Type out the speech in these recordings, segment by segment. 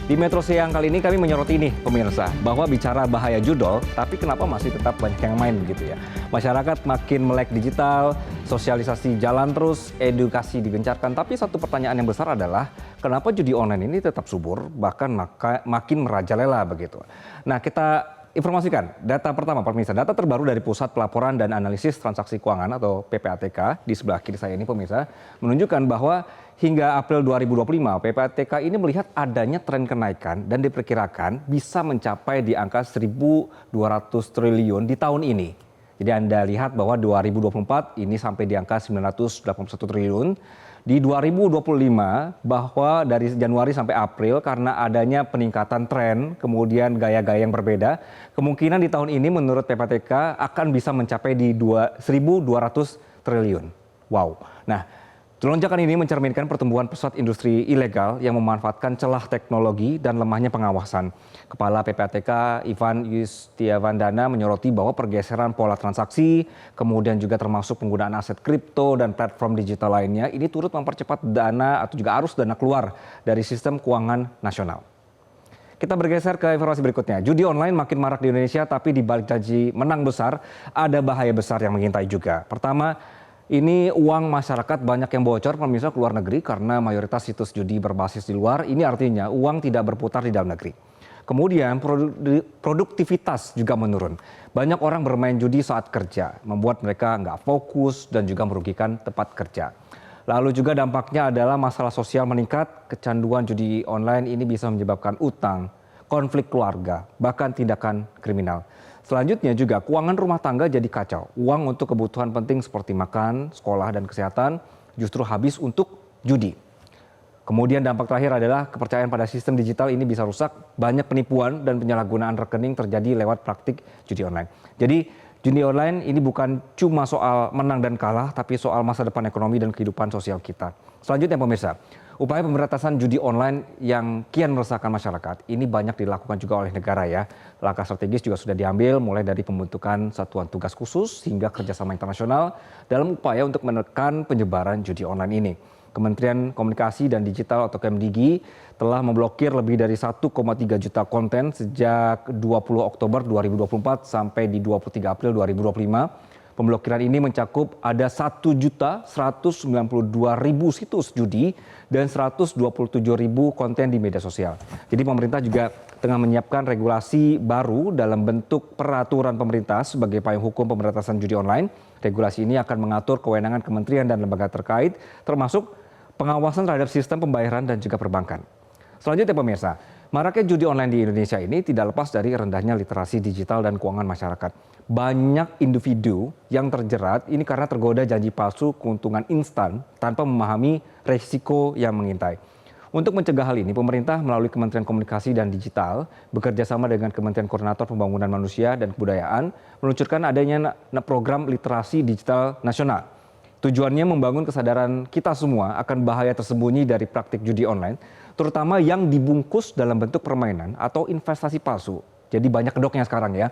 Di Metro Siang kali ini kami menyoroti ini pemirsa, bahwa bicara bahaya judol, tapi kenapa masih tetap banyak yang main begitu ya. Masyarakat makin melek digital, sosialisasi jalan terus, edukasi digencarkan. Tapi satu pertanyaan yang besar adalah, kenapa judi online ini tetap subur, bahkan makin merajalela begitu. Nah, kita informasikan data pertama pemirsa, data terbaru dari Pusat Pelaporan dan Analisis Transaksi Keuangan atau PPATK di sebelah kiri saya ini pemirsa, menunjukkan bahwa hingga April 2025, PPATK ini melihat adanya tren kenaikan dan diperkirakan bisa mencapai di angka 1.200 triliun di tahun ini. Jadi Anda lihat bahwa 2024 ini sampai di angka 981 triliun. Di 2025 bahwa dari Januari sampai April karena adanya peningkatan tren, kemudian gaya-gaya yang berbeda, kemungkinan di tahun ini menurut PPATK akan bisa mencapai di 1.200 triliun. Wow. Nah, lonjakan ini mencerminkan pertumbuhan pesat industri ilegal yang memanfaatkan celah teknologi dan lemahnya pengawasan. Kepala PPATK Ivan Yustiavandana menyoroti bahwa pergeseran pola transaksi, kemudian juga termasuk penggunaan aset kripto dan platform digital lainnya, ini turut mempercepat dana atau juga arus dana keluar dari sistem keuangan nasional. Kita bergeser ke informasi berikutnya. Judi online makin marak di Indonesia, tapi di balik janji menang besar, ada bahaya besar yang mengintai juga. Pertama, ini uang masyarakat banyak yang bocor pemirsa ke luar negeri karena mayoritas situs judi berbasis di luar. Ini artinya uang tidak berputar di dalam negeri. Kemudian produktivitas juga menurun. Banyak orang bermain judi saat kerja, membuat mereka nggak fokus dan juga merugikan tempat kerja. Lalu juga dampaknya adalah masalah sosial meningkat, kecanduan judi online ini bisa menyebabkan utang, konflik keluarga, bahkan tindakan kriminal. Selanjutnya juga keuangan rumah tangga jadi kacau. Uang untuk kebutuhan penting seperti makan, sekolah, dan kesehatan justru habis untuk judi. Kemudian dampak terakhir adalah kepercayaan pada sistem digital ini bisa rusak. Banyak penipuan dan penyalahgunaan rekening terjadi lewat praktik judi online. Jadi judi online ini bukan cuma soal menang dan kalah, tapi soal masa depan ekonomi dan kehidupan sosial kita. Selanjutnya pemirsa, upaya pemberantasan judi online yang kian meresahkan masyarakat ini banyak dilakukan juga oleh negara ya. Langkah strategis juga sudah diambil mulai dari pembentukan satuan tugas khusus hingga kerjasama internasional dalam upaya untuk menekan penyebaran judi online ini. Kementerian Komunikasi dan Digital atau Kemdigi telah memblokir lebih dari 1,3 juta konten sejak 20 Oktober 2024 sampai di 23 April 2025. Pemblokiran ini mencakup ada 1.192.000 situs judi dan 127.000 konten di media sosial. Jadi pemerintah juga tengah menyiapkan regulasi baru dalam bentuk peraturan pemerintah sebagai payung hukum pemberantasan judi online. Regulasi ini akan mengatur kewenangan kementerian dan lembaga terkait, termasuk pengawasan terhadap sistem pembayaran dan juga perbankan. Selanjutnya pemirsa, maraknya judi online di Indonesia ini tidak lepas dari rendahnya literasi digital dan keuangan masyarakat. Banyak individu yang terjerat ini karena tergoda janji palsu keuntungan instan tanpa memahami resiko yang mengintai. Untuk mencegah hal ini, pemerintah melalui Kementerian Komunikasi dan Digital bekerja sama dengan Kementerian Koordinator Pembangunan Manusia dan Kebudayaan meluncurkan adanya program literasi digital nasional. Tujuannya membangun kesadaran kita semua akan bahaya tersembunyi dari praktik judi online, terutama yang dibungkus dalam bentuk permainan atau investasi palsu. Jadi banyak kedoknya sekarang ya.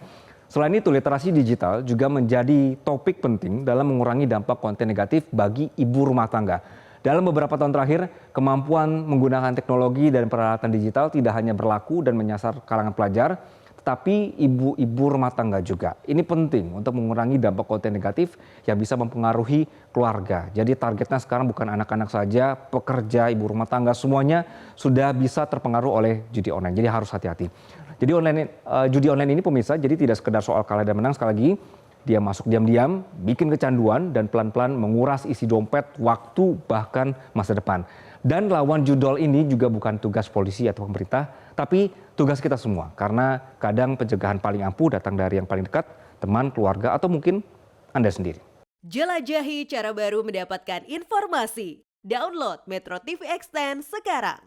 Selain itu, literasi digital juga menjadi topik penting dalam mengurangi dampak konten negatif bagi ibu rumah tangga. Dalam beberapa tahun terakhir, kemampuan menggunakan teknologi dan peralatan digital tidak hanya berlaku dan menyasar kalangan pelajar, tetapi ibu-ibu rumah tangga juga. Ini penting untuk mengurangi dampak konten negatif yang bisa mempengaruhi keluarga. Jadi targetnya sekarang bukan anak-anak saja, pekerja, ibu rumah tangga, semuanya sudah bisa terpengaruh oleh judi online. Jadi harus hati-hati. Jadi judi online ini pemirsa, jadi tidak sekedar soal kalah dan menang, sekali lagi dia masuk diam-diam, bikin kecanduan dan pelan-pelan menguras isi dompet, waktu, bahkan masa depan. Dan lawan judol ini juga bukan tugas polisi atau pemerintah, tapi tugas kita semua. Karena kadang pencegahan paling ampuh datang dari yang paling dekat, teman, keluarga, atau mungkin Anda sendiri. Jelajahi cara baru mendapatkan informasi. Download Metro TV Extend sekarang.